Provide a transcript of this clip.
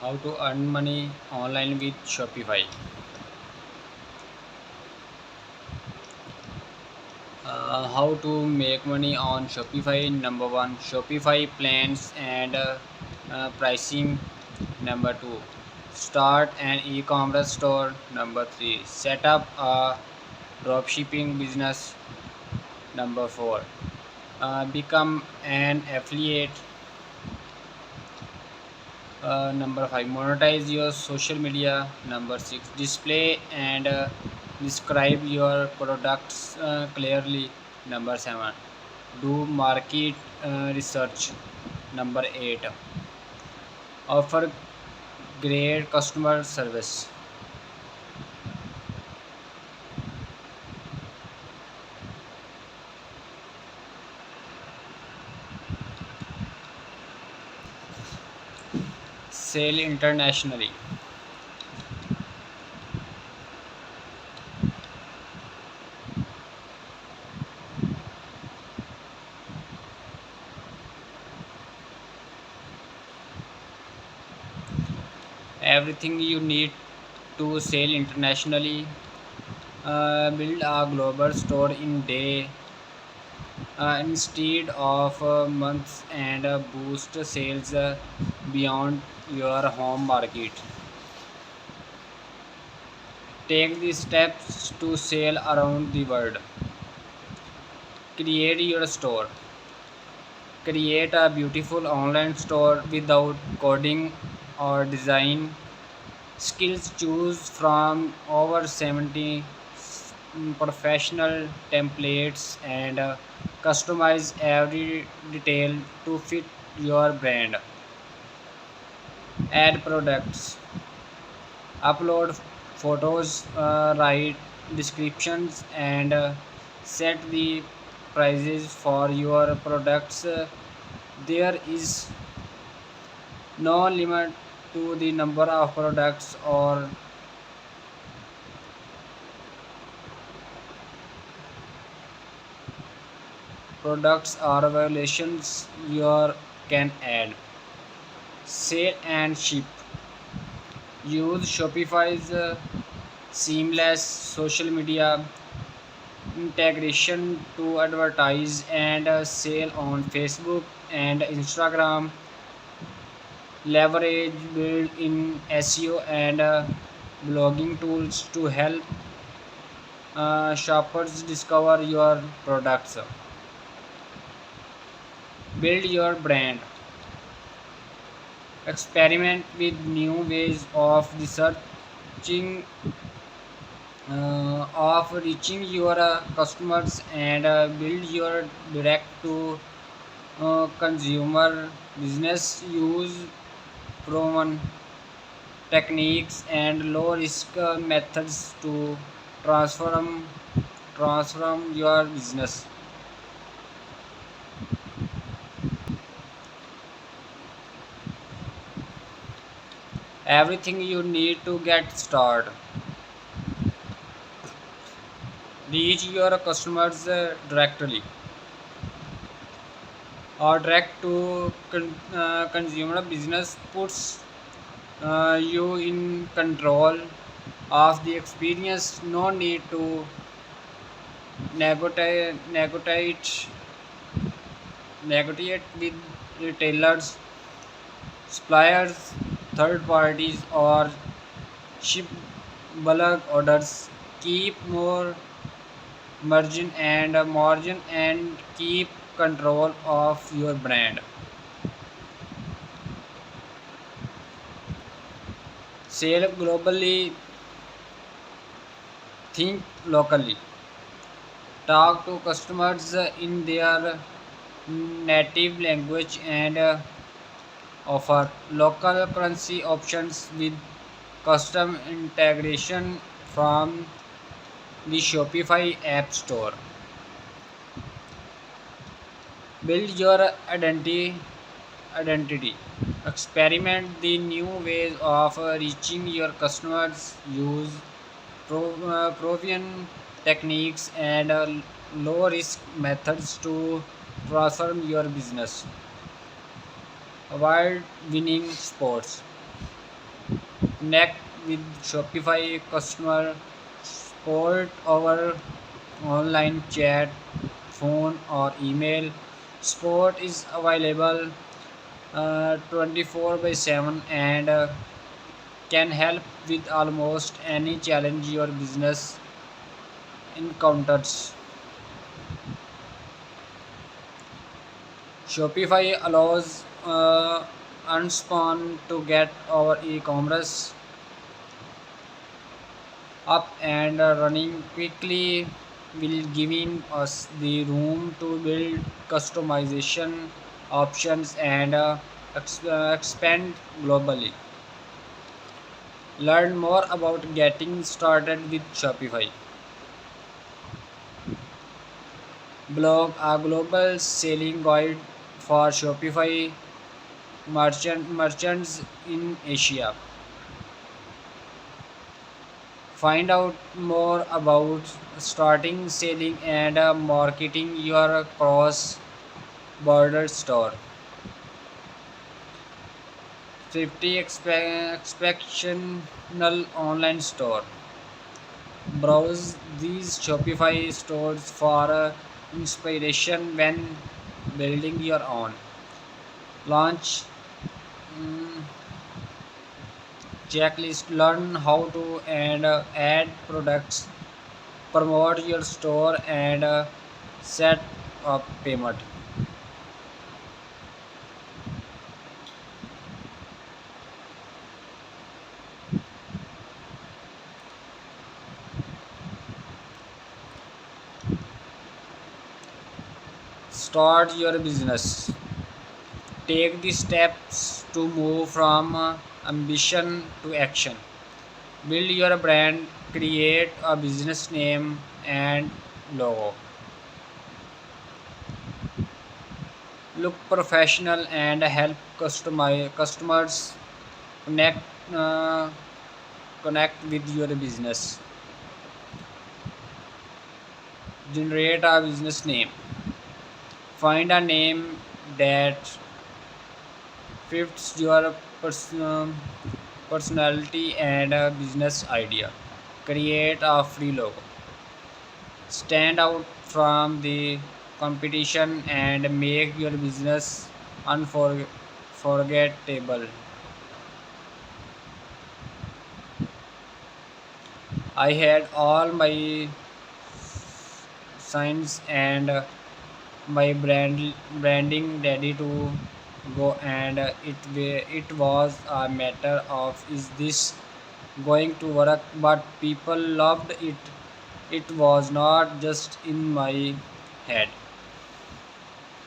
How to earn money online with Shopify. How to make money on Shopify. Number one, Shopify plans and pricing. Number two, start an e-commerce store. Number three, set up a dropshipping business. Number four, become an affiliate. Number five, monetize your social media. Number six, display and describe your products clearly. Number seven, do market research. Number eight, offer great customer service. Sell internationally. Everything you need to sell internationally. Build a global store in day instead of months and boost sales beyond your home market. Take the steps to sell around the world. Create your store. Create a beautiful online store without coding or design skills. Choose from over 70 professional templates and customize every detail to fit your brand. Add products. Upload photos, write descriptions, and set the prices for your products. There is no limit to the number of products or variations you can add. Sell and ship. Use Shopify's seamless social media integration to advertise and sell on Facebook and Instagram. Leverage built-in SEO and blogging tools to help shoppers discover your products. Build your brand. Experiment with new ways of reaching your customers and build your direct to consumer business. Use proven techniques and low risk methods to transform transform your business. Everything you need to get started. Reach your customers directly or direct to consumer business puts you in control of the experience. No need to negotiate negotiate with retailers, suppliers, third parties, or ship bulk orders. Keep more margin and keep control of your brand. Sell globally, think locally. Talk to customers in their native language and offer local currency options with custom integration from the Shopify App Store. Build your identity. Experiment the new ways of reaching your customers. Use proven techniques and low risk methods to transform your business. Avoid winning sports. Connect with Shopify customer support over online chat, phone, or email. Support is available 24 by 7 and can help with almost any challenge your business encounters. Shopify allows Unspawn to get our e-commerce up and running quickly, will giving us the room to build customization options and expand globally. Learn more about getting started with Shopify. Blog, a global selling guide for Shopify merchants in Asia. Find out more about starting selling and marketing your cross border store. 50 expectational online store. Browse these Shopify stores for inspiration when building your own. Launch mm, checklist. Learn how to and add products. Promote your store and set up payment. Start your business. Take the steps to move from ambition to action. Build your brand, create a business name and logo. Look professional and help customers connect uh, connect with your business. Generate a business name. Find a name that fits your personality and a business idea. Create a free logo. Stand out from the competition and make your business unforgettable. I had all my signs and my branding ready to go, and it was a matter of is this going to work, but people loved it. It was not just in my head.